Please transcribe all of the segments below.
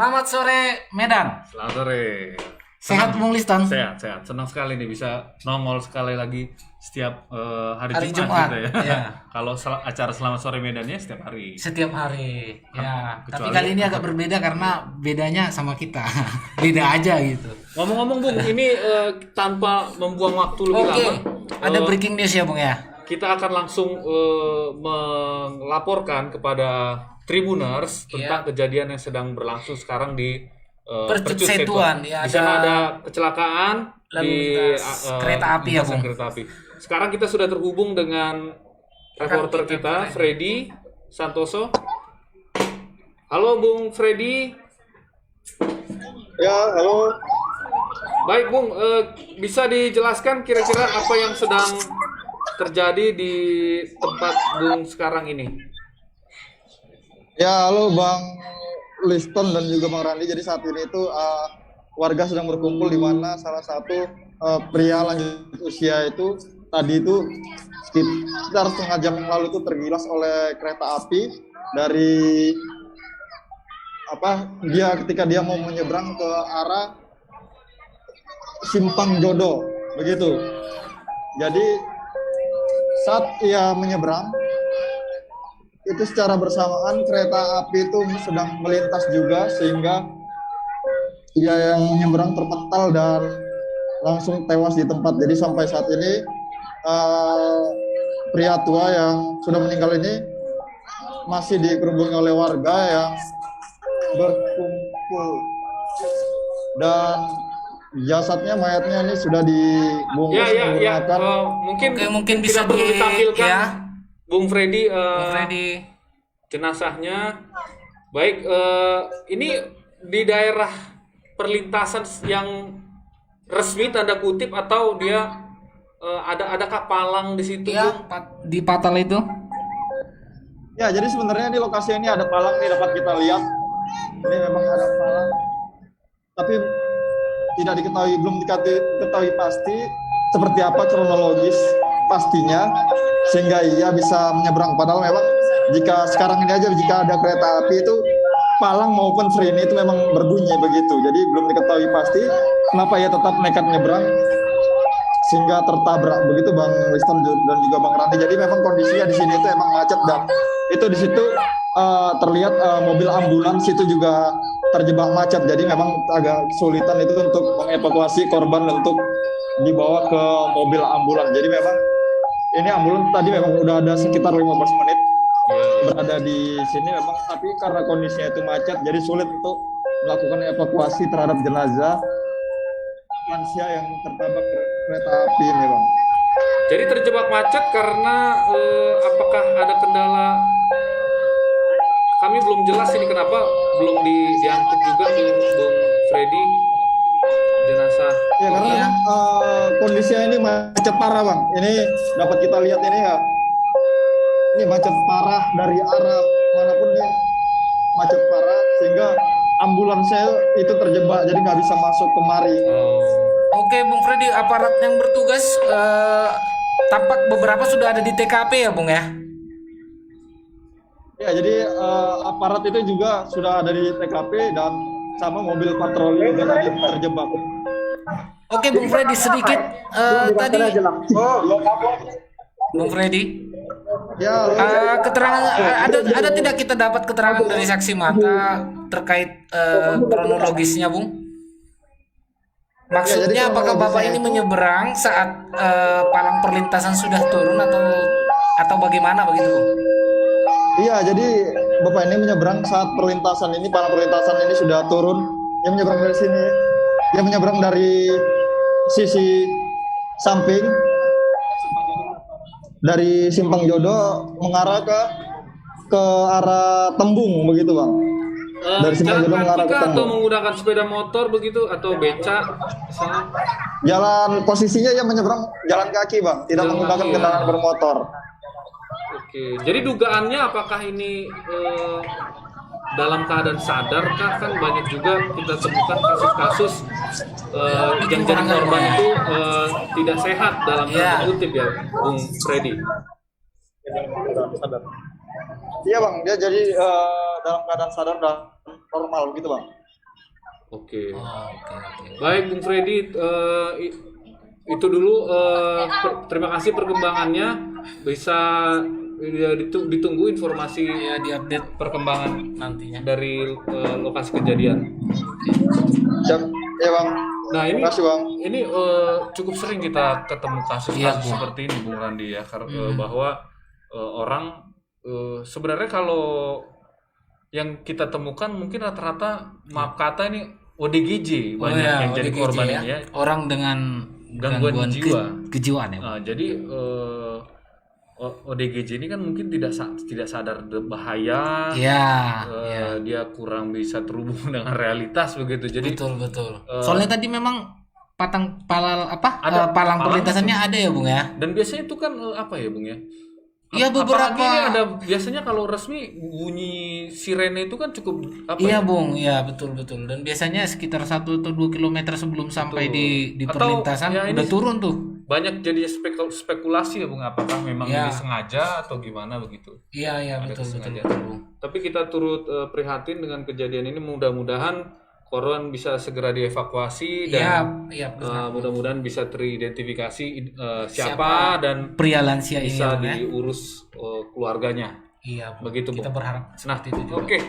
Selamat sore Medan. Selamat sore. Sehat Bung Liston? Sehat. Senang sekali nih bisa nongol sekali lagi setiap hari Jumat gitu ya. Ya. Kalau acara Selamat Sore Medannya setiap hari. Setiap hari. Ya. Tapi Kecuali- kali ini agak berbeda karena bedanya sama kita. Beda aja gitu. Ngomong-ngomong Bung, ini tanpa membuang waktu lebih Oke. lama, Ada breaking news ya Bung ya. kita akan langsung melaporkan kepada Tribuners tentang kejadian yang sedang berlangsung sekarang di Percut Setuan. Ya, di sana ada kecelakaan lalu di lintas kereta api ya, lintasan Bung. kereta api. Sekarang kita sudah terhubung dengan reporter kita Freddy Santoso. Halo Bung Freddy. Ya, halo. Baik Bung, bisa dijelaskan kira-kira apa yang sedang terjadi di tempat Bung sekarang ini? Ya, halo Bang Liston dan juga Bang Randi. Jadi saat ini itu warga sedang berkumpul di mana salah satu pria lanjut usia itu tadi itu sekitar setengah jam yang lalu itu tergilas oleh kereta api dari ketika dia mau menyeberang ke arah Simpang Jodo begitu. Jadi saat ia menyeberang itu secara bersamaan kereta api itu sedang melintas juga sehingga ia yang menyeberang terpental dan langsung tewas di tempat. Jadi sampai saat ini pria tua yang sudah meninggal ini masih dikerubungi oleh warga yang berkumpul dan jasadnya, mayatnya ini sudah dibungkus menggunakan Mungkin bisa perlu ditampilkan ya. Bung Freddy, Bung Freddy. jenazahnya. Baik, ini di daerah perlintasan yang resmi tanda kutip atau dia ada kapalang di situ? Ya, Bung? di Patal itu. Ya, jadi sebenarnya di lokasi ini ada palang nih, dapat kita lihat. Ini memang ada palang, tapi belum diketahui pasti seperti apa kronologis pastinya sehingga ia bisa menyeberang. Padahal memang jika sekarang ini aja jika ada kereta api itu palang maupun sirine itu memang berbunyi begitu. Jadi belum diketahui pasti kenapa ia tetap nekat menyeberang sehingga tertabrak begitu Bang Liston dan juga Bang Ranti. Jadi memang kondisinya di sini itu emang macet dan itu di situ terlihat mobil ambulans itu juga terjebak macet. Jadi memang agak kesulitan itu untuk mengevakuasi korban untuk dibawa ke mobil ambulans. Jadi memang ini ambulans tadi memang udah ada sekitar 15 menit berada di sini memang, tapi karena kondisinya itu macet jadi sulit untuk melakukan evakuasi terhadap jenazah lansia yang tertabrak kereta api ini Bang. Jadi terjebak macet karena apakah ada kendala? Kami belum jelas ini kenapa belum diangkut juga Bung Freddy jenazah. Ya karena kondisinya ini macet parah Bang. Ini dapat kita lihat ini ya. Ini macet parah dari arah manapun nih, macet parah sehingga ambulansnya itu terjebak jadi nggak bisa masuk kemari. Oke, Bung Freddy, aparat yang bertugas tampak beberapa sudah ada di TKP ya, Bung ya? Ya, jadi aparat itu juga sudah ada di TKP dan sama mobil patroli juga tadi terjebak. Oke, Bung Freddy, sedikit tadi Bung Freddy. Ya, Keterangan ada tidak kita dapat keterangan dari saksi mata terkait kronologisnya, Bung? Maksudnya apakah Bapak ini menyeberang saat palang perlintasan sudah turun atau bagaimana begitu, Bung? iya, jadi Bapak ini menyeberang saat perlintasan ini, palang perlintasan ini sudah turun. Dia menyeberang dari sini. Dia menyeberang dari sisi samping dari Simpang Jodo mengarah ke arah Tembung begitu Bang. Dari Simpang Jalan Jodo mengarah kaki ke kah atau Tembung. menggunakan sepeda motor begitu atau beca misalnya? Jalan posisinya yang menyeberang jalan kaki Bang, tidak Jalan menggunakan kaki, ya. kendaraan bermotor. Oke, jadi dugaannya apakah ini dalam keadaan sadar kah? Kan banyak juga kita temukan kasus-kasus yang jadi korban itu tidak sehat dalam tanda kutip ya, Bung Freddy. Iya Bang, dia jadi dalam keadaan sadar dan normal gitu Bang. Oke. Oh, oke. Baik, Bung Freddy, itu dulu. Terima kasih perkembangannya. Bisa ditunggu informasi Ya, diupdate perkembangan nantinya. dari lokasi kejadian. Siap. Ya bang. Nah ini, Terima kasih bang. ini cukup sering kita ketemu kasus Iya, Bu. seperti ini, Bung Randi ya, bahwa orang sebenarnya kalau yang kita temukan mungkin rata-rata, maaf kata, ini ODGJ banyak yang jadi ODGJ korban ya. ini ya. Orang dengan Gangguan jiwa. kejiwaan ya. Nah, jadi ODGJ ini kan mungkin tidak sadar bahaya. Iya, Dia kurang bisa terhubung dengan realitas begitu. Jadi betul. Soalnya tadi memang palang perlintasannya ada ya, Bung ya. dan biasanya itu kan apa ya, Bung ya? Iya, beberapa. Apalagi ini ada biasanya kalau resmi bunyi sirene itu kan cukup apa Iya, ya? Bung. Iya, betul. Dan biasanya sekitar 1 atau 2 kilometer sebelum sampai di Atau, perlintasan ya, ini udah turun tuh. Banyak jadi spekulasi ya, Bung, apakah memang Ya. ini sengaja atau gimana begitu. Iya, Ada betul, kesengajaan. Bung. Tapi kita turut prihatin dengan kejadian ini, mudah-mudahan korban bisa segera dievakuasi dan Iya, benar. mudah-mudahan bisa teridentifikasi siapa dan Pria lansia ini bisa ya, Bung, ya. diurus keluarganya. Iya, Bung. Begitu, Kita Bung. berharap seperti itu juga. Oke,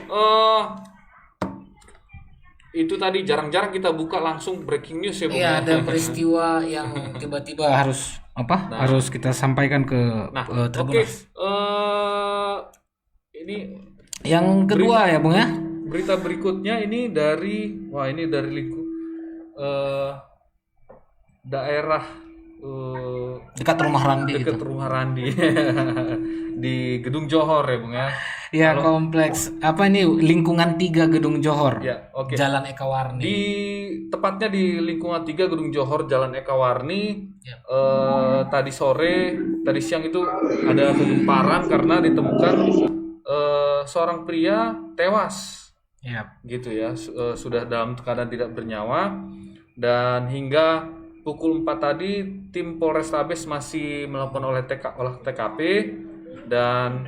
itu tadi jarang-jarang kita buka langsung breaking news ya, Bung. Iya, ya. ada peristiwa yang tiba-tiba harus harus kita sampaikan ke Nah, oke. Tribuners. Ini Yang kedua ya, Bung ya. berita berikutnya ini dari daerah Dekat rumah Randi dekat itu. rumah Randi di Gedung Johor ya, Bung ya. Ya, kompleks apa ini, lingkungan 3 Gedung Johor. Ya, oke. Jalan Eka Warni. Tepatnya di lingkungan 3 Gedung Johor Jalan Eka Warni. Ya. Tadi siang itu ada kegemparan karena ditemukan seorang pria tewas. Ya. Gitu ya, sudah dalam keadaan tidak bernyawa, dan hingga pukul 4 tadi tim Polrestabes masih melakukan olah TKP, dan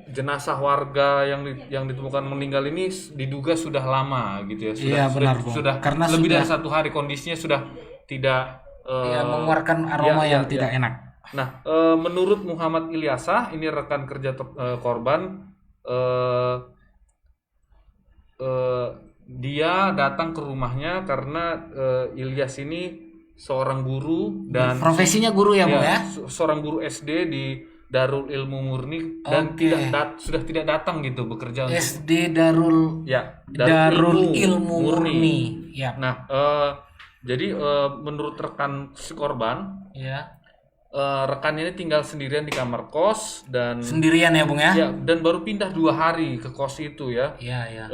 jenazah warga yang ditemukan meninggal ini diduga sudah lama gitu ya, Iya, benar, Bung. sudah Karena lebih sudah- dari 1 hari, kondisinya sudah tidak mengeluarkan aroma yang tidak enak. Nah, menurut Muhammad Ilyasah, ini rekan kerja korban, dia datang ke rumahnya karena Ilyas ini seorang guru dan Profesinya guru ya, Bung ya. seorang guru SD di Darul Ilmu Murni, dan Oke. sudah tidak datang gitu bekerja untuk SD Darul Darul Ilmu Murni. Ya. Nah, jadi menurut rekan si korban, Ya. rekan ini tinggal sendirian di kamar kos dan Sendirian ya, Bung ya. ya, dan baru pindah 2 hari ke kos itu ya. Iya.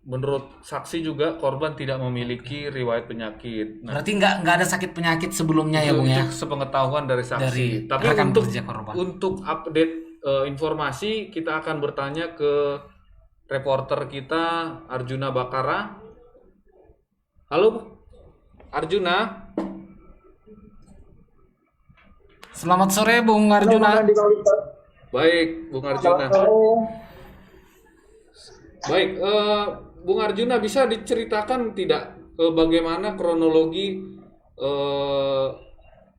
Menurut saksi juga korban tidak memiliki riwayat penyakit. Nah, Berarti nggak ada sakit penyakit sebelumnya ya, Bung ya. itu sepengetahuan dari saksi. Dari Tapi rekan kerja korban. untuk update informasi, kita akan bertanya ke reporter kita Arjuna Bakara. Halo Arjuna. Selamat sore, Bung Arjuna. Baik, Bung Arjuna. Baik, Bung Arjuna, bisa diceritakan tidak bagaimana kronologi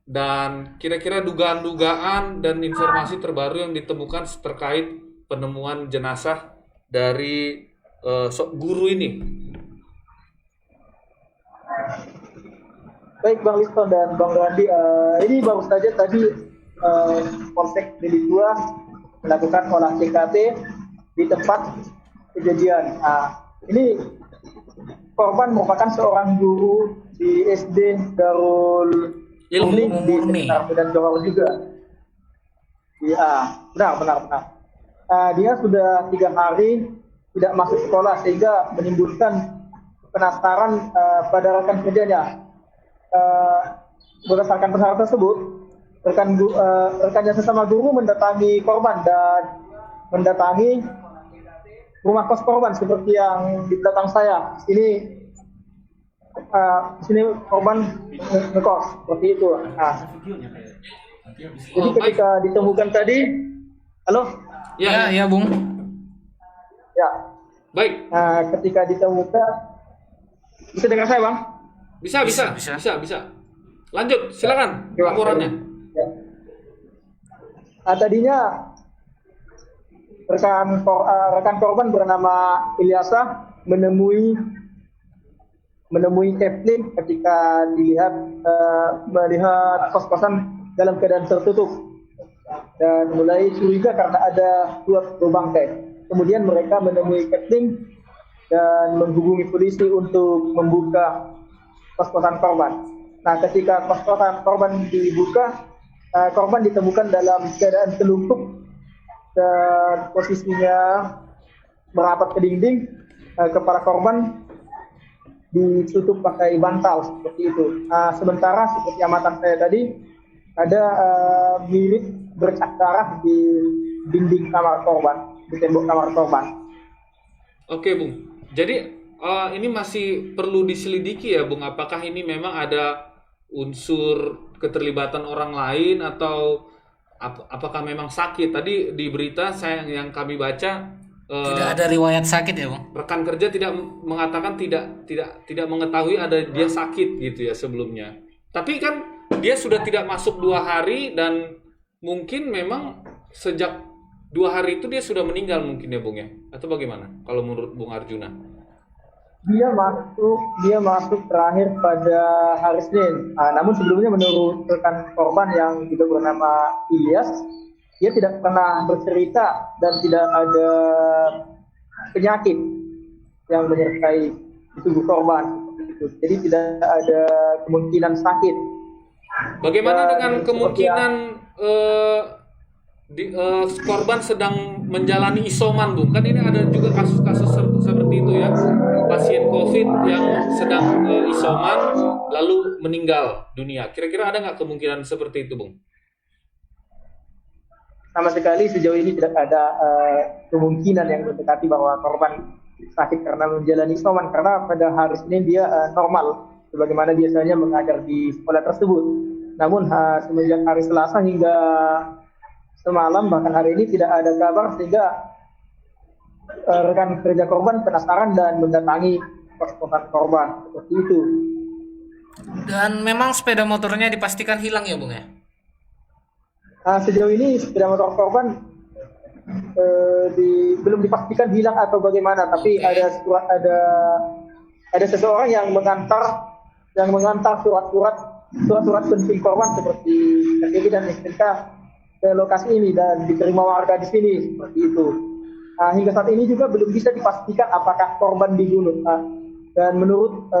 dan kira-kira dugaan-dugaan dan informasi terbaru yang ditemukan terkait penemuan jenazah dari guru ini? Baik Bang Liston dan Bang Randi, ini baru saja tadi Polsek Bilik 2 melakukan olah TKP di tempat kejadian. Ini korban merupakan seorang guru di SD Darul Ilmu di Murni. sekitar Medan Johor juga. Iya, benar. Dia sudah 3 hari tidak masuk sekolah sehingga menimbulkan penasaran pada rekan kerjanya. Berdasarkan persyaratan tersebut, rekannya sesama guru mendatangi korban dan mendatangi rumah kos korban seperti yang di belakang saya. Sini korban ngekos seperti itu. Jadi ketika ditemukan tadi, halo, Ya, Bung. Ya, Baik, ketika ditemukan, bisa dengar saya bang? bisa. Lanjut, silakan Ya, laporannya. ya. Tadinya rekan korban bernama Ilyasa menemui Kevlin ketika melihat kos-kosan dalam keadaan tertutup dan mulai curiga karena ada dua bangkai. Kemudian mereka menemui Kevlin dan menghubungi polisi untuk membuka kos-kosan korban. Nah, ketika kos-kosan korban dibuka, korban ditemukan dalam keadaan telungkup dan posisinya merapat ke dinding. Kepala korban ditutup pakai bantal seperti itu. Sementara seperti amatan saya tadi ada mirip bercak darah di dinding kamar korban, di tembok kamar korban. Oke, Bung. Jadi ini masih perlu diselidiki ya, Bung. Apakah ini memang ada unsur keterlibatan orang lain atau apakah memang sakit? Tadi di berita yang kami baca Tidak ada riwayat sakit ya, Bang? rekan kerja tidak mengatakan tidak mengetahui ada dia sakit gitu ya sebelumnya. Tapi kan dia sudah tidak masuk 2 hari dan mungkin memang sejak 2 hari itu dia sudah meninggal mungkin ya, Bung ya? Atau bagaimana kalau menurut Bung Arjuna? Dia masuk terakhir pada hari Senin. Namun sebelumnya menurut rekan korban yang juga bernama Ilyas, dia tidak pernah bercerita dan tidak ada penyakit yang menyertai di tubuh korban. Jadi tidak ada kemungkinan sakit. Bagaimana Dan dengan kemungkinan korban sedang menjalani isoman, Bung? Kan ini ada juga kasus-kasus seperti itu ya, pasien COVID yang sedang isoman lalu meninggal dunia. Kira-kira ada nggak kemungkinan seperti itu, Bung? Sama sekali sejauh ini tidak ada kemungkinan yang mendekati bahwa korban sakit karena menjalani isoman, karena pada hari Senin dia normal sebagaimana biasanya mengajar di sekolah tersebut. Namun semenjak hari Selasa hingga semalam bahkan hari ini tidak ada kabar, sehingga rekan kerja korban penasaran dan mendatangi kos-kosan korban seperti itu. Dan memang sepeda motornya dipastikan hilang ya, Bung ya? Sejauh ini sepeda motor korban belum dipastikan hilang atau bagaimana, tapi ada seseorang yang mengantar surat-surat penting korban seperti KTP dan STNK ke lokasi ini dan diterima warga di sini seperti itu. Hingga saat ini juga belum bisa dipastikan apakah korban dibunuh. Dan menurut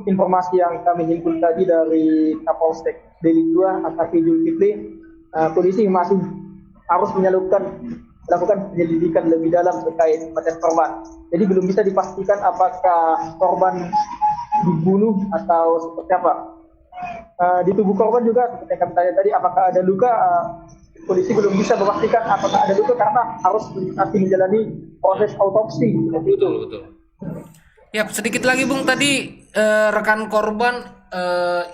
informasi yang kami himpun tadi dari Kapolsek Deli 2 AKP Zulkifli, polisi masih harus melakukan penyelidikan lebih dalam terkait kematian korban. Jadi belum bisa dipastikan apakah korban dibunuh atau seperti apa. Di tubuh korban juga seperti yang kami tanya tadi, apakah ada luka, polisi belum bisa memastikan apakah ada luka karena harus menjalani proses autopsi. Betul. Ya, sedikit lagi Bung, tadi rekan korban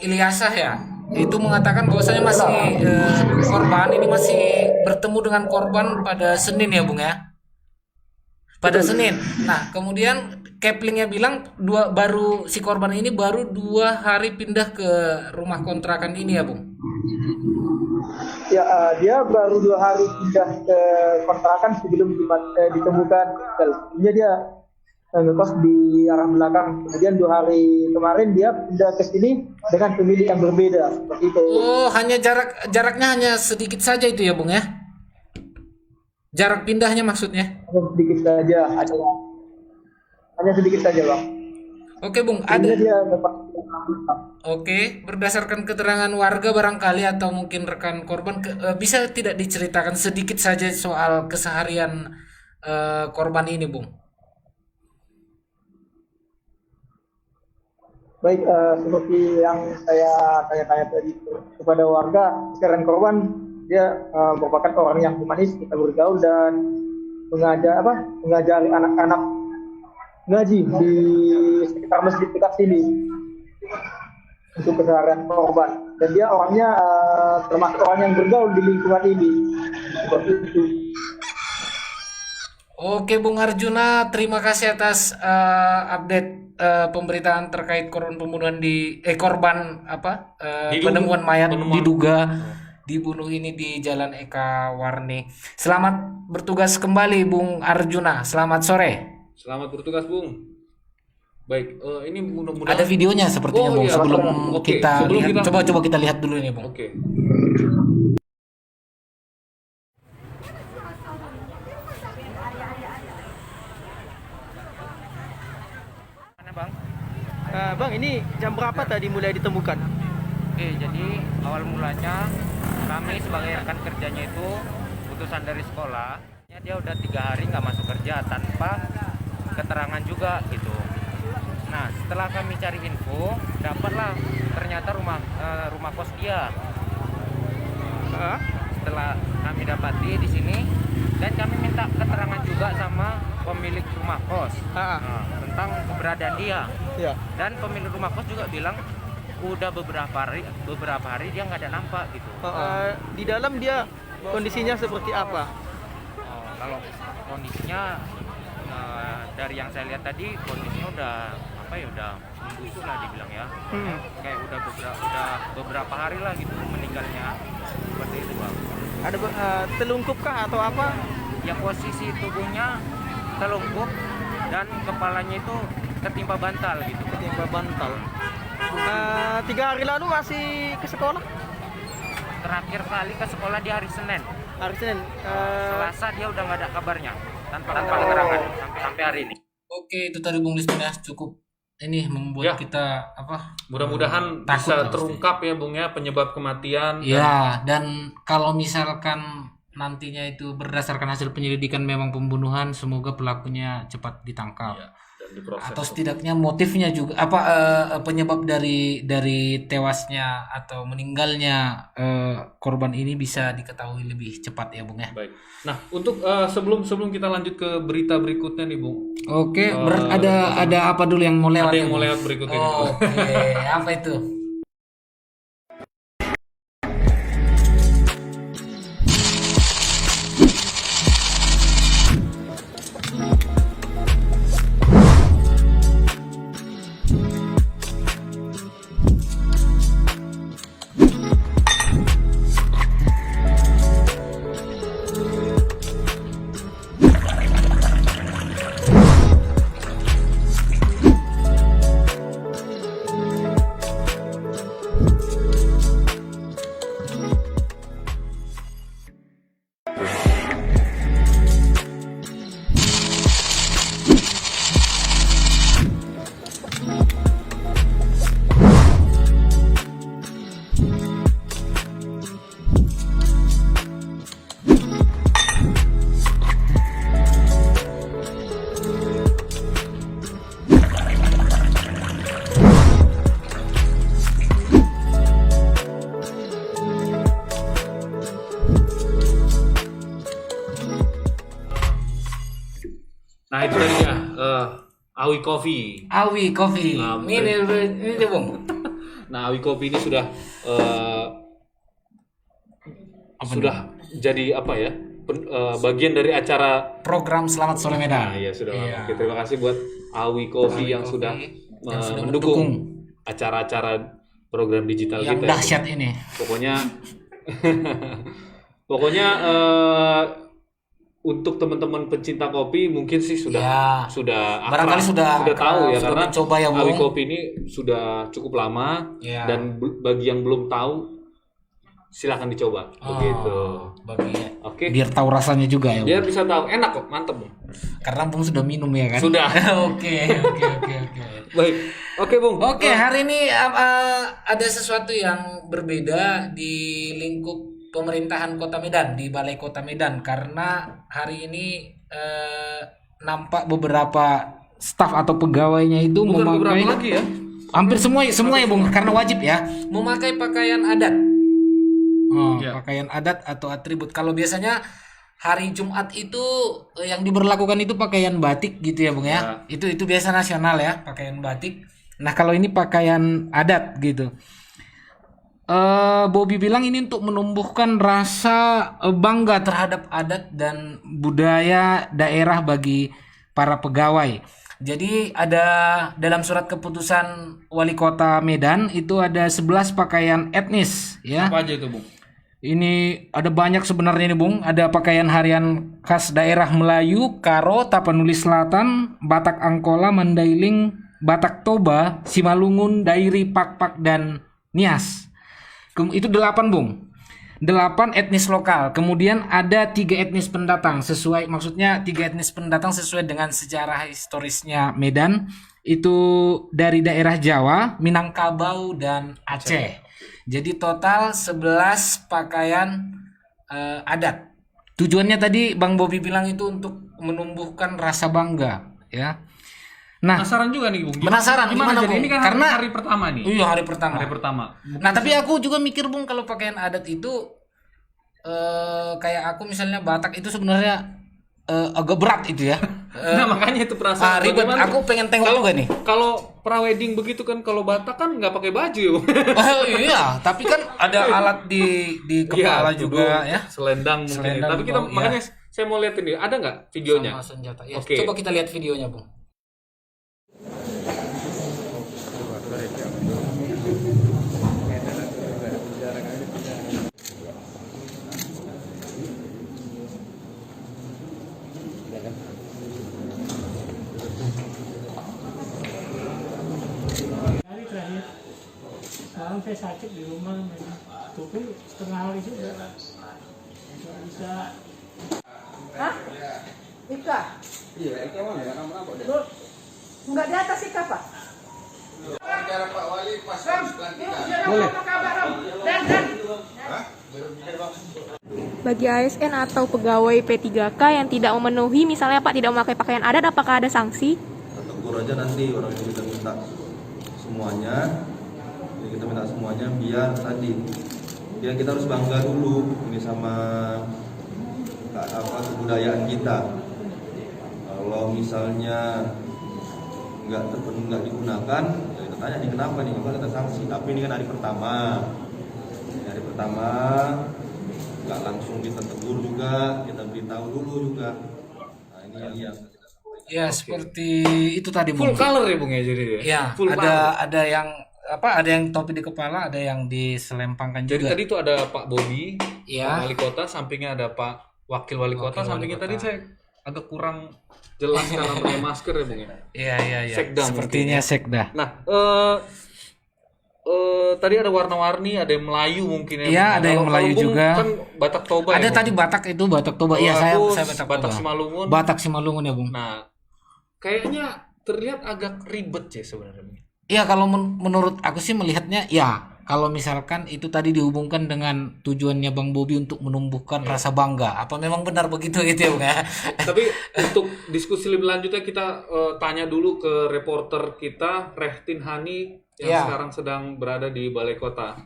Ilyasah ya, itu mengatakan bahwasanya masih korban ini masih bertemu dengan korban pada Senin ya Bung ya, pada Senin. Nah kemudian Keplingnya bilang si korban ini baru 2 hari pindah ke rumah kontrakan ini ya Bung. Ya, dia baru 2 hari pindah ke kontrakan sebelum ditemukan. Dia ngekos di arah belakang. Kemudian 2 hari kemarin dia pindah ke sini dengan pemilik yang berbeda seperti itu. Oh, hanya jaraknya hanya sedikit saja itu ya Bung ya? Jarak pindahnya maksudnya? Hanya sedikit saja Bang. Oke Bung, Oke, berdasarkan keterangan warga barangkali atau mungkin rekan korban, bisa tidak diceritakan sedikit saja soal keseharian korban ini Bung? Baik, seperti yang saya tanya-tanya tadi kepada warga, rekan korban dia merupakan orang yang humanis, kita bergaul dan mengajari anak-anak ngaji di sekitar masjid dekat sini untuk keseharian korban. Dan dia orangnya termasuk orang yang bergaul di lingkungan ini seperti itu. Oke Bung Arjuna, terima kasih atas update pemberitaan terkait korban pembunuhan korban penemuan mayat diduga dibunuh ini di Jalan Eka Warni. Selamat bertugas kembali Bung Arjuna. Selamat sore. Selamat bertugas, Bung. Baik, ini mudah-mudahan Ada videonya sepertinya Bung. iya. Sebelum Oke, kita sebelum lihat, kita- coba kita lihat dulu ini Bung. Oke. Bang, ini jam berapa tadi mulai ditemukan? Oke, jadi awal mulanya kami sebagai rekan kerjanya itu putusan dari sekolah, ya dia udah 3 hari nggak masuk kerja tanpa keterangan juga gitu. Nah, setelah kami cari info, dapatlah ternyata rumah kos dia. Setelah kami dapati di sini dan kami minta keterangan juga sama pemilik rumah kos tentang keberadaan dia. Ya. Dan pemilik rumah kos juga bilang udah beberapa hari dia nggak ada nampak gitu. Di dalam dia kondisinya seperti apa? Kalau kondisinya dari yang saya lihat tadi kondisinya udah membusuk lah dibilang ya. Kayak udah beberapa hari lah gitu meninggalnya, seperti itu Bang. Ada telungkup kah atau apa? Ya posisi tubuhnya telungkup dan kepalanya itu ketimpa bantal gitu. Ketimpa bantal. 3 hari lalu masih ke sekolah? Terakhir kali ke sekolah di hari Senin. Hari Senin. Selasa dia udah nggak ada kabarnya tanpa keterangan sampai hari ini. Oke, itu tadi Bung Liston ya, cukup ini membuat Ya. kita Mudah-mudahan takut bisa lah terungkap ya, Bung ya, penyebab kematian. ya, dan kalau misalkan nantinya itu berdasarkan hasil penyelidikan memang pembunuhan, semoga pelakunya cepat ditangkap. Ya, dan diproses. Atau setidaknya motifnya juga penyebab dari tewasnya atau meninggalnya korban ini bisa diketahui lebih cepat ya Bung ya. Baik. Nah, untuk sebelum kita lanjut ke berita berikutnya nih, Bung. Oke, ada apa dulu yang mau lewat? Ada yang ya, mau Bung? lewat berikutnya nih, Bung. Oke, apa itu? Nah, itu tadi ya, Awi Coffee. Awi Coffee. Nah, Ini dia Bung. Nah, Awi Coffee ini sudah jadi apa ya? Bagian dari acara. Program Selamat Sore Medan. Nah, ya sudah. Iya. Oke, terima kasih buat Awi Coffee yang Coffee sudah yang sudah mendukung acara-acara program digital yang kita. dahsyat ini. Pokoknya untuk teman-teman pencinta kopi mungkin sih Ya. sudah Barangkali sudah tahu ya, sudah karena mencoba ya, Bung. Awi Kopi ini sudah cukup lama Ya. dan bagi yang belum tahu silahkan dicoba begitu. Bagi Oke. biar tahu rasanya juga ya. Bung. Biar bisa tahu, enak kok, mantep. Bung. Karena Bung sudah minum ya kan? Sudah. Oke. Baik. Oke, Bung. Oke, hari ini ada sesuatu yang berbeda di lingkup pemerintahan Kota Medan, di Balai Kota Medan, karena hari ini nampak beberapa staf atau pegawainya itu Bukan beberapa memakai lagi ya. hampir semua ya Bung, karena wajib ya memakai pakaian adat. Ya. Pakaian adat atau atribut. Kalau biasanya hari Jumat itu yang diberlakukan itu pakaian batik gitu ya Bung ya. Itu biasa nasional ya, pakaian batik. Nah, kalau ini pakaian adat gitu. Bobby bilang ini untuk menumbuhkan rasa bangga terhadap adat dan budaya daerah bagi para pegawai. Jadi ada dalam surat keputusan Wali Kota Medan itu ada 11 pakaian etnis ya. Apa aja itu, Bung? Ini ada banyak sebenarnya nih Bung. Ada pakaian harian khas daerah Melayu, Karo, Tapanuli Selatan, Batak Angkola, Mandailing, Batak Toba, Simalungun, Dairi, Pakpak, dan Nias. Itu 8 Bung. 8 etnis lokal. Kemudian ada 3 etnis pendatang. Maksudnya 3 etnis pendatang sesuai dengan sejarah historisnya Medan. Itu dari daerah Jawa, Minangkabau, dan Aceh. Jadi total 11 pakaian adat. Tujuannya tadi Bang Bobby bilang itu untuk menumbuhkan rasa bangga ya. Nah, Penasaran juga nih, Bung. Penasaran gimana, jadi? Bung? Ini kan Karena hari pertama nih. Iya, hari pertama. Hari pertama. Nah, tapi aku juga mikir Bung kalau pakaian adat itu kayak aku misalnya Batak itu sebenarnya agak berat itu ya. Nah, makanya itu perasaan. Ribet. Bagaimana? Aku pengen tengok juga nih. Kalau prawedding begitu kan, kalau Batak kan nggak pakai baju ya, Bung. Iya, tapi kan ada alat di kepala Iya, juga ya. Selendang mungkin. Selendang Tapi kita juga, makanya saya mau lihat ini, ada nggak videonya? Sama senjata. Ya, Oke. coba kita lihat videonya, Bung. Hari terakhir semalam saya sakit di rumah memang tubuh setengah hari juga nggak bisa. Hah? Ika? Iya, Ika mana? Enggak di atas Ika, Pak? Bicara Pak Wali pas boleh. Bagi ASN atau pegawai P3K yang tidak memenuhi, misalnya Pak tidak memakai pakaian adat, apakah ada sanksi? Tegur aja nanti orang yang kita minta semuanya, biar tadi biar kita harus bangga dulu ini sama kebudayaan kita. Kalau misalnya nggak digunakan, ya kita tanya nih kenapa nih, kalau kita sanksi. Tapi ini kan hari pertama nggak langsung kita tegur juga, kita beritahu dulu juga. Nah ini yang kita sampaikan. Ya, seperti itu tadi, Bung. Full color ya, Bung ya, jadi ya. Ya, Full color. ada yang ada yang topi di kepala, ada yang diselempangkan Jadi juga. tadi itu ada Pak Bobby, Ya. Pak Wali Kota, sampingnya ada Pak Wakil Wali Kota, Wakil Wali sampingnya Kota. tadi saya agak kurang jelas karena pakai masker ya, Bung ya. Iya. Sekda Sepertinya mungkin ya. sekda. Nah, tadi ada warna-warni, ada yang Melayu mungkin ya. Iya, Bung. ada yang Kalau Melayu Bung juga. Kan Batak Toba Ada ya, Bung? tadi Batak itu Batak Toba. Iya, Kalau saya aku Batak Toba. Simalungun. Batak Simalungun ya, Bung. Nah, kayaknya terlihat agak ribet ya sebenarnya. Bung. Iya, kalau menurut aku sih melihatnya ya, kalau misalkan itu tadi dihubungkan dengan tujuannya Bang Bobby untuk menumbuhkan rasa bangga, apa memang benar begitu gitu ya, Bung ya? Tapi untuk diskusi lebih lanjutnya kita tanya dulu ke reporter kita Rehtin Hani yang Ya. sekarang sedang berada di Balai Kota.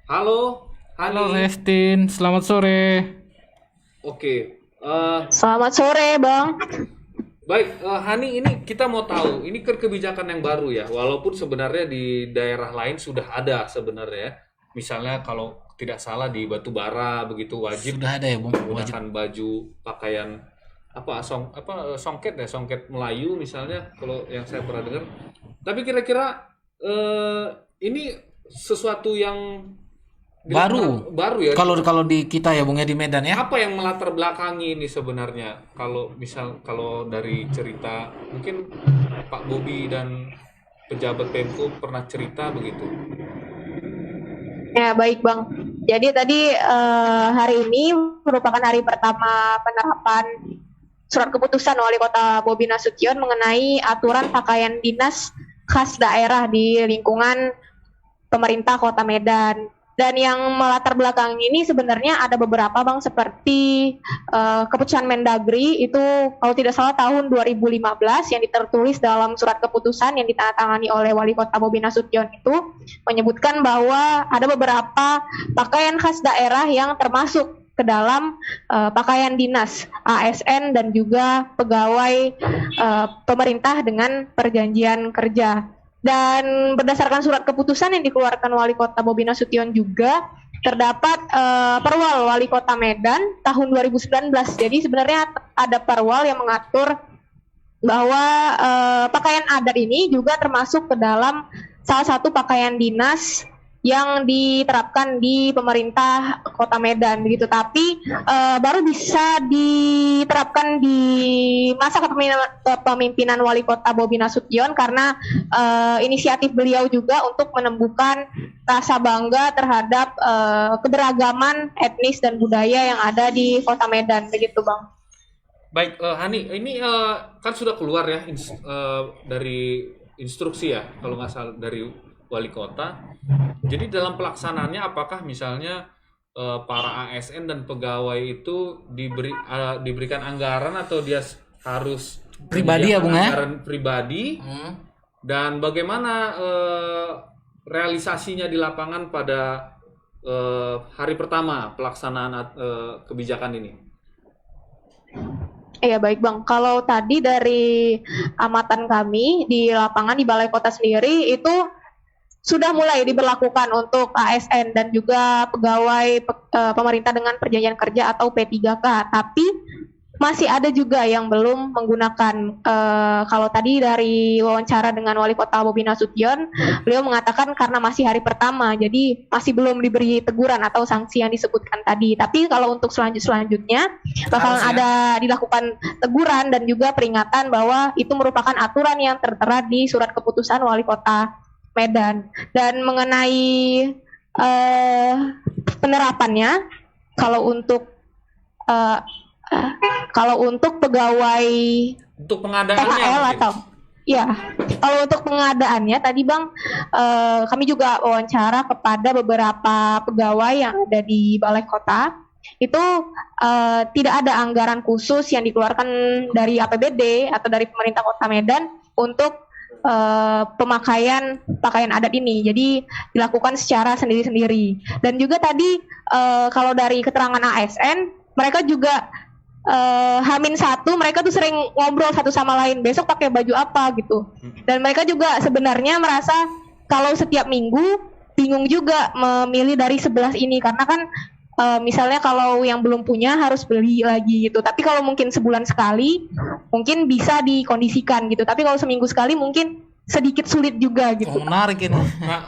Halo, Hani. Halo Restin, selamat sore. Oke. Selamat sore, Bang. Baik, Hani, ini kita mau tahu, ini kan kebijakan yang baru ya, walaupun sebenarnya di daerah lain sudah ada sebenarnya. Misalnya kalau tidak salah di Batubara begitu wajib Sudah ada ya, Bung? Wajib. menggunakan baju pakaian songket ya, songket Melayu misalnya kalau yang saya pernah dengar. Tapi kira-kira ini sesuatu yang Baru ya. Kalau di kita ya, Bung ya, di Medan ya. Apa yang melatar belakangi ini sebenarnya? Kalau dari cerita mungkin Pak Bobby dan pejabat Pemko pernah cerita begitu. Ya, baik, Bang. Jadi tadi hari ini merupakan hari pertama penerapan surat keputusan Wali Kota Bobi Nasution mengenai aturan pakaian dinas khas daerah di lingkungan pemerintah Kota Medan. Dan yang melatar belakang ini sebenarnya ada beberapa, Bang, seperti keputusan Mendagri itu kalau tidak salah tahun 2015 yang tertulis dalam surat keputusan yang ditandatangani oleh Wali Kota Bobi Nasution itu menyebutkan bahwa ada beberapa pakaian khas daerah yang termasuk ke dalam pakaian dinas ASN dan juga pegawai pemerintah dengan perjanjian kerja. Dan berdasarkan surat keputusan yang dikeluarkan Wali Kota Bobi Nasution juga terdapat Perwal Wali Kota Medan tahun 2019. Jadi sebenarnya ada perwal yang mengatur bahwa pakaian adat ini juga termasuk ke dalam salah satu pakaian dinas yang diterapkan di pemerintah Kota Medan begitu. Tapi baru bisa diterapkan di masa kepemimpinan Wali Kota Bobi Nasution karena inisiatif beliau juga untuk menumbuhkan rasa bangga terhadap keberagaman etnis dan budaya yang ada di Kota Medan begitu, Bang. Baik, Hani, ini kan sudah keluar ya dari instruksi ya, kalau nggak salah dari Wali Kota. Jadi dalam pelaksanaannya apakah misalnya para ASN dan pegawai itu diberikan anggaran atau dia harus Pribadi ya, Bung, ya? anggaran pribadi? Dan bagaimana realisasinya di lapangan pada hari pertama pelaksanaan kebijakan ini? Iya baik Bang, kalau tadi dari amatan kami di lapangan di Balai Kota sendiri itu sudah mulai diberlakukan untuk ASN dan juga pegawai pemerintah dengan perjanjian kerja atau P3K, tapi masih ada juga yang belum menggunakan. Kalau tadi dari wawancara dengan Wali Kota Bobi Nasution, beliau mengatakan karena masih hari pertama, jadi masih belum diberi teguran atau sanksi yang disebutkan tadi. Tapi kalau untuk selanjutnya bakalan ada dilakukan teguran dan juga peringatan bahwa itu merupakan aturan yang tertera di surat keputusan Wali Kota Medan. Dan mengenai penerapannya, kalau untuk pegawai Untuk pengadaannya THL mungkin? atau ya, kalau untuk pengadaannya tadi Bang, kami juga wawancara kepada beberapa pegawai yang ada di Balai Kota. Itu tidak ada anggaran khusus yang dikeluarkan dari APBD atau dari pemerintah Kota Medan untuk pemakaian pakaian adat ini. Jadi dilakukan secara sendiri-sendiri. Dan juga tadi kalau dari keterangan ASN, mereka juga H-1 mereka tuh sering ngobrol satu sama lain, besok pakai baju apa gitu. Dan mereka juga sebenarnya merasa kalau setiap minggu bingung juga memilih dari 11 ini karena kan misalnya kalau yang belum punya harus beli lagi gitu. Tapi kalau mungkin sebulan sekali mungkin bisa dikondisikan gitu. Tapi kalau seminggu sekali mungkin sedikit sulit juga gitu. Menarik ini. Nah,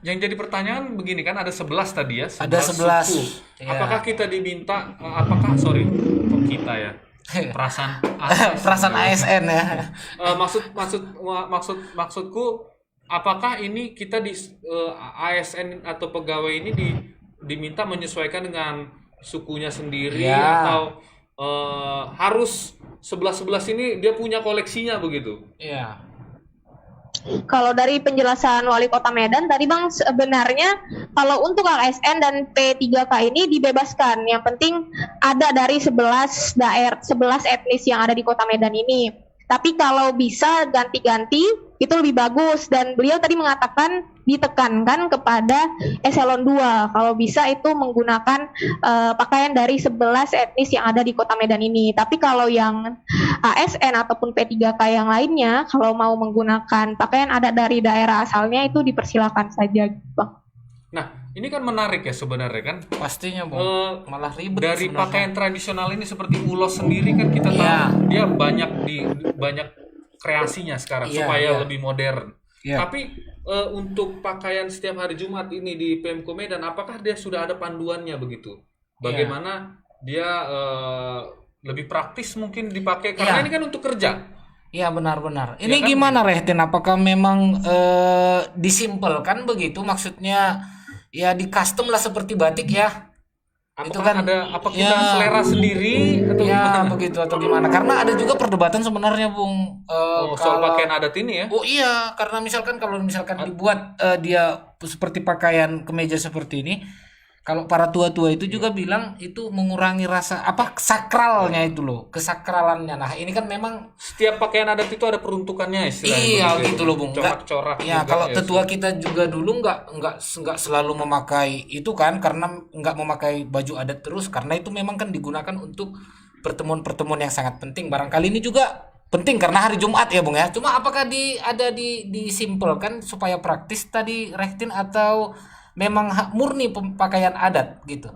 yang jadi pertanyaan begini kan ada 11 tadi ya. Ada 11. suku. Ya. Apakah kita diminta kok kita ya? Perasaan Perasaan ASN ya. Maksudku apakah ini kita di ASN atau pegawai ini diminta menyesuaikan dengan sukunya sendiri atau harus 11 ini dia punya koleksinya begitu? Iya. Kalau dari penjelasan Wali Kota Medan tadi Bang, sebenarnya kalau untuk ASN dan P3K ini dibebaskan. Yang penting ada dari 11 etnis yang ada di Kota Medan ini. Tapi kalau bisa ganti-ganti itu lebih bagus, dan beliau tadi mengatakan ditekankan kepada eselon 2 kalau bisa itu menggunakan pakaian dari 11 etnis yang ada di Kota Medan ini. Tapi kalau yang ASN ataupun P3K yang lainnya kalau mau menggunakan pakaian adat dari daerah asalnya itu dipersilakan saja, Bang. Nah, ini kan menarik ya sebenarnya kan. Pastinya Bang. Malah ribet dari sebenarnya. Pakaian tradisional ini seperti ulos sendiri kan kita tahu dia banyak kreasinya sekarang supaya lebih modern. Tapi untuk pakaian setiap hari Jumat ini di Pemko Medan, apakah dia sudah ada panduannya begitu? Bagaimana dia lebih praktis mungkin dipakai karena ini kan untuk kerja. Iya benar-benar. Ini kan? gimana Rehtin? Apakah memang disimpelkan begitu? Maksudnya ya di custom lah seperti batik ya? Apakah itu kan ada kita selera sendiri atau gimana? Begitu atau gimana? Karena ada juga perdebatan sebenarnya Bung. Soal pakaian adat ini ya? Oh iya, karena kalau misalkan dibuat dia seperti pakaian kemeja seperti ini, kalau para tua-tua itu juga bilang itu mengurangi rasa sakralnya itu loh, kesakralannya. Nah ini kan memang setiap pakaian adat itu ada peruntukannya istilahnya. Iya gitu loh Bung. Corak-corak. Ya kalau tetua kita juga dulu nggak selalu memakai itu kan, karena nggak memakai baju adat terus, karena itu memang kan digunakan untuk pertemuan-pertemuan yang sangat penting. Barangkali ini juga penting karena hari Jumat ya Bung ya. Cuma apakah ada disimpelkan supaya praktis tadi Rektin atau memang murni pakaian adat gitu?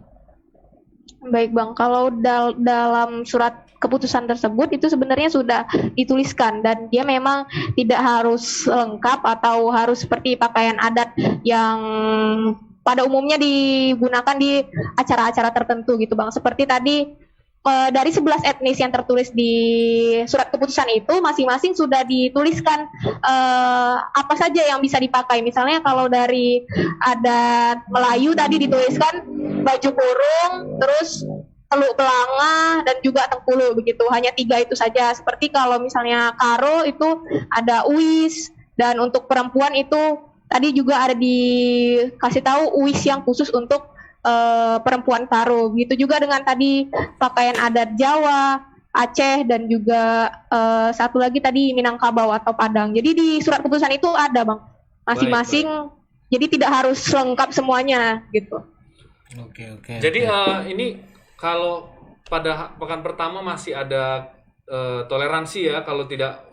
Baik Bang, kalau dalam surat keputusan tersebut itu sebenarnya sudah dituliskan dan dia memang tidak harus lengkap atau harus seperti pakaian adat yang pada umumnya digunakan di acara-acara tertentu gitu Bang. Seperti tadi dari 11 etnis yang tertulis di surat keputusan itu masing-masing sudah dituliskan apa saja yang bisa dipakai. Misalnya kalau dari adat Melayu tadi dituliskan baju kurung, terus teluk pelanga dan juga tengkulu begitu. Hanya 3 itu saja. Seperti kalau misalnya karo itu ada uis, dan untuk perempuan itu tadi juga ada dikasih tahu uis yang khusus untuk perempuan karo. Begitu juga dengan tadi pakaian adat Jawa, Aceh, dan juga satu lagi tadi Minangkabau atau Padang. Jadi di surat keputusan itu ada Bang, masing-masing. Jadi tidak harus lengkap semuanya gitu. Oke. Jadi ini kalau pada pekan pertama masih ada toleransi ya kalau tidak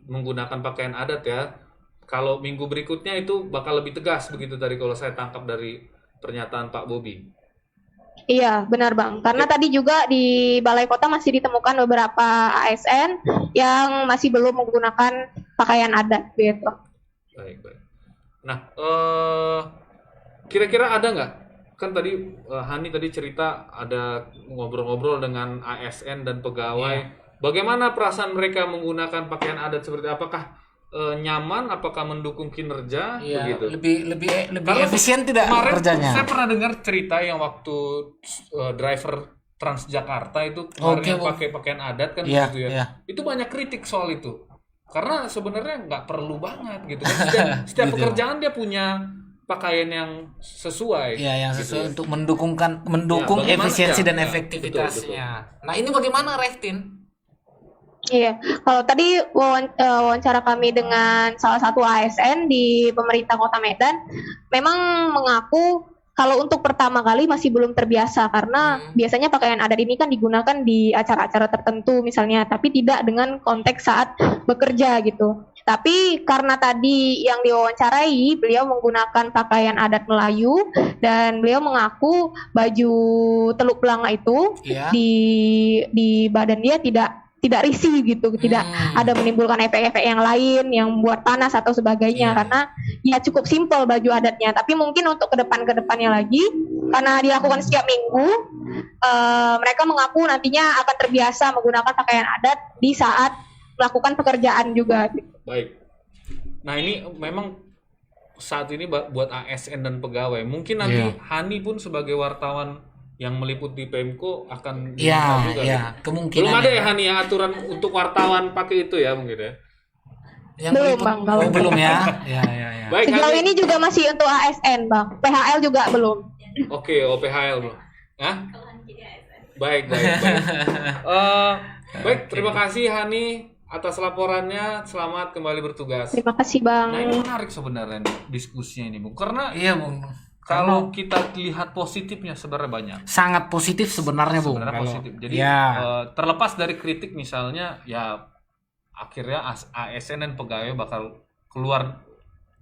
menggunakan pakaian adat ya. Kalau minggu berikutnya itu bakal lebih tegas begitu tadi kalau saya tangkap dari pernyataan Pak Bobi. Iya, benar Bang. Karena tadi juga di Balai Kota masih ditemukan beberapa ASN yang masih belum menggunakan pakaian adat gitu. Baik. Nah, kira-kira ada nggak? Kan tadi Hani tadi cerita ada ngobrol-ngobrol dengan ASN dan pegawai. Bagaimana perasaan mereka menggunakan pakaian adat seperti apakah nyaman, apakah mendukung kinerja begitu? Lebih efisien tidak kerjanya? Saya pernah dengar cerita yang waktu driver Transjakarta itu kemarin yang pakai pakaian adat kan gitu ya. Itu banyak kritik soal itu. Karena sebenarnya nggak perlu banget gitu kan. Setiap gitu. Pekerjaan dia punya pakaian yang sesuai. Iya, yang sesuai gitu. Untuk mendukung efisiensi dan efektivitasnya. Betul. Nah, ini bagaimana Rektin? Iya, kalau tadi wawancara kami dengan salah satu ASN di pemerintah Kota Medan, memang mengaku kalau untuk pertama kali masih belum terbiasa karena biasanya pakaian adat ini kan digunakan di acara-acara tertentu misalnya, tapi tidak dengan konteks saat bekerja gitu. Tapi karena tadi yang diwawancarai, beliau menggunakan pakaian adat Melayu dan beliau mengaku baju teluk pelanga itu di badan dia tidak risih gitu, tidak ada menimbulkan efek-efek yang lain yang membuat panas atau sebagainya karena ya cukup simpel baju adatnya. Tapi mungkin untuk kedepannya lagi karena dilakukan setiap minggu, mereka mengaku nantinya akan terbiasa menggunakan pakaian adat di saat melakukan pekerjaan juga. Baik. Nah ini memang saat ini buat ASN dan pegawai. Mungkin nanti Hani pun sebagai wartawan yang meliput di Pemko akan juga. Iya, kemungkinan. Belum ada ya Hani ya aturan untuk wartawan pakai itu ya mungkin ya. Yang belum Bang, belum ya. Ya. Baik, sejauh ini juga masih untuk ASN Bang. PHL juga belum. Oke, PHL belum. Hah? Baik. Baik, terima kasih Hani atas laporannya. Selamat kembali bertugas. Terima kasih Bang. Nah, ini menarik sebenarnya diskusinya ini Bung. Karena Bung. Kalau kita lihat positifnya sebenarnya banyak. Sangat positif sebenarnya Bung. Sebenarnya positif. Jadi terlepas dari kritik misalnya ya akhirnya ASN dan pegawai bakal keluar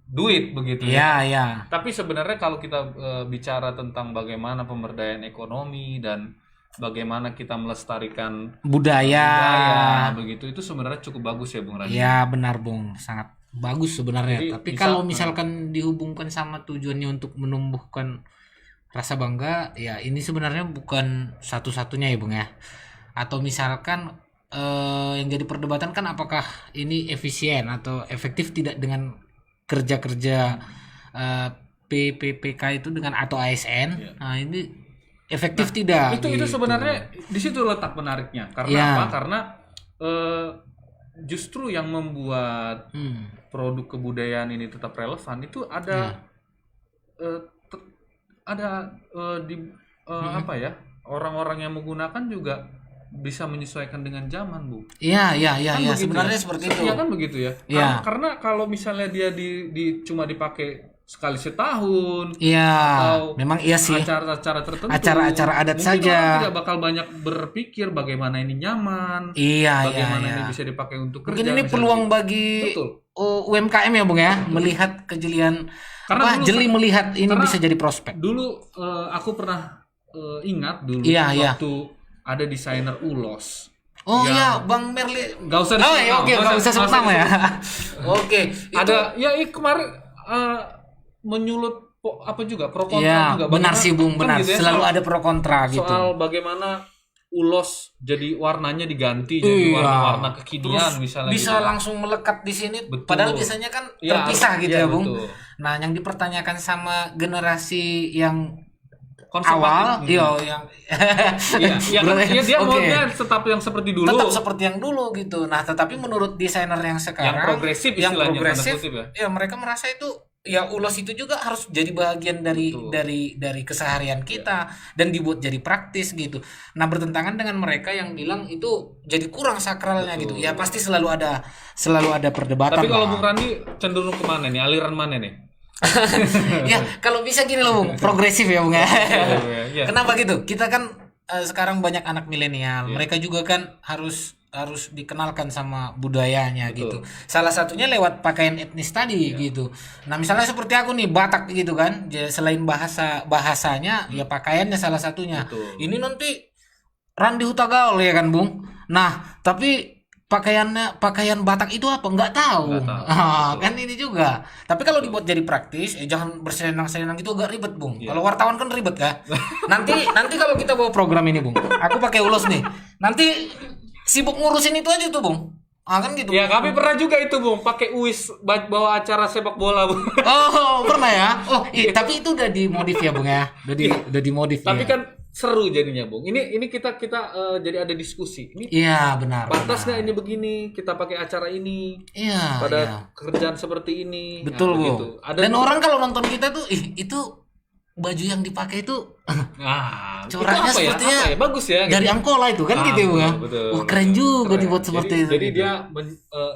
duit begitu ya. Tapi sebenarnya kalau kita bicara tentang bagaimana pemberdayaan ekonomi dan bagaimana kita melestarikan budaya begitu itu sebenarnya cukup bagus ya Bung Rani. Ya benar Bung, sangat bagus sebenarnya. Jadi, tapi kalau misalkan dihubungkan sama tujuannya untuk menumbuhkan rasa bangga, ya ini sebenarnya bukan satu-satunya ya Bung ya. Atau misalkan yang jadi perdebatan kan apakah ini efisien atau efektif tidak dengan kerja-kerja PPK itu dengan atau ASN. Nah ini efektif tidak. Itu sebenarnya di situ letak menariknya. Karena apa? Karena justru yang membuat produk kebudayaan ini tetap relevan itu ada orang-orang yang menggunakan juga bisa menyesuaikan dengan zaman Bu. Iya sebenarnya seperti itu. Iya kan begitu ya. Karena kalau misalnya dia cuma dipakai sekali setahun. Iya, atau memang iya sih. Acara-acara tertentu. Acara-acara adat Mungkin saja. orang tidak bakal banyak berpikir bagaimana ini nyaman. Iya, bagaimana iya, ini iya. bisa dipakai untuk kerja. Mungkin ini misalnya. peluang bagi Betul. UMKM ya Bung ya, melihat kejelian Karena dulu- jeli melihat ini karena bisa jadi prospek. Dulu aku pernah ingat dulu Iya, iya. waktu ada desainer ulos. Oh yang- iya, Bang Merli. Nggak usah Oh disebut iya, nama. oke, nggak usah sebut nama ya. Oke, itu Ada ya kemarin menyulut apa juga pro kontra iya, juga. benar Bagaimana- sih Bung, kan benar. gitu ya, Selalu soal- ada pro kontra gitu. Soal bagaimana ulos jadi warnanya diganti jadi Iya. warna-warna kekinian Terus misalnya bisa gitu. langsung melekat di sini. Betul. Padahal biasanya kan Iya, terpisah gitu iya, ya Bung. betul. Nah, yang dipertanyakan sama generasi yang Konservatif. awal, iya, yang Iya, iya kan, Boleh. iya, dia Oke. maunya tetap yang seperti dulu. tetap seperti yang dulu gitu. Nah, tetapi menurut desainer yang sekarang Yang progresif yang istilahnya, progresif, tanda kutip ya. ya mereka merasa itu ya ulos itu juga harus jadi bagian dari Betul. dari keseharian kita dan dibuat jadi praktis gitu. Nah, bertentangan dengan mereka yang bilang itu jadi kurang sakralnya Betul. gitu. Ya pasti selalu ada perdebatan. Tapi kalau lah. Bung Randi cenderung kemana nih? Aliran mana nih? Ya kalau bisa gini loh Bung, progresif ya Bung ya. Iya. Kenapa gitu? Kita kan sekarang banyak anak milenial, Iya. mereka juga kan harus dikenalkan sama budayanya Betul. gitu. Salah satunya lewat pakaian etnis tadi gitu. Nah misalnya seperti aku nih Batak gitu kan, selain bahasanya ya pakaiannya salah satunya. Betul. Ini nanti Randi Hutagaol ya kan Bung. Nah tapi pakaian Batak itu apa? Nggak tahu. Nggak tahu. Kan ini juga. Tapi kalau dibuat jadi praktis, jangan bersenang-senang gitu agak ribet, Bung. Iya. Kalau wartawan kan ribet kan. nanti kalau kita bawa program ini, Bung. Aku pakai ulos nih. Nanti sibuk ngurusin itu aja tuh, Bung. Kan gitu. Ya kami pernah juga itu Bung, pakai UIS bawa acara sepak bola Bung. Oh, pernah ya? Oh, tapi itu udah dimodif ya, Bung ya. Udah dimodif Tapi ya. kan seru jadinya Bung. Ini kita jadi ada diskusi. Ini Iya, benar. pantas benar. nggak ini begini? Kita pakai acara ini Iya, pada iya. kerjaan seperti ini. Betul, Nah, Bung. begitu. Dan orang kalau nonton kita tuh, itu baju yang dipakai itu coraknya itu sepertinya apa ya? Bagus ya. dari Angkola itu kan gitu ya Bung ya. Betul. Keren juga Keren. dibuat seperti itu. Jadi gitu. dia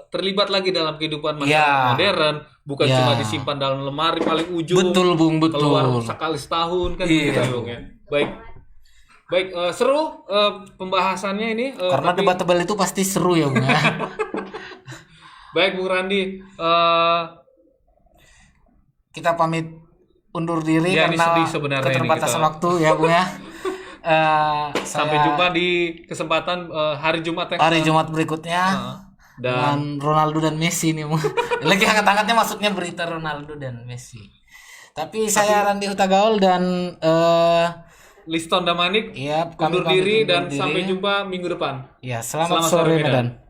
terlibat lagi dalam kehidupan masyarakat Ya. modern, bukan Ya. cuma disimpan dalam lemari paling ujung. Betul Bung, betul. Keluar sekali setahun kan Iya. gitu ya, Bung ya. Baik, seru pembahasannya ini. Karena tapi- debat tebal itu pasti seru ya Bung ya. Baik Bung Randi, Kita pamit undur diri Ya, ini karena sedih sebenarnya ini keterbatasan kita. waktu ya Bung ya. sampai Saya jumpa di kesempatan hari Jumat ya. hari Jumat berikutnya Dan dengan Ronaldo dan Messi nih Bung. Lagi hangat-hangatnya maksudnya berita Ronaldo dan Messi. Tapi saya Randi Hutagaol dan Liston Damanik kami undur pamit diri undur dan diri. sampai jumpa minggu depan. Ya, selamat sore Medan.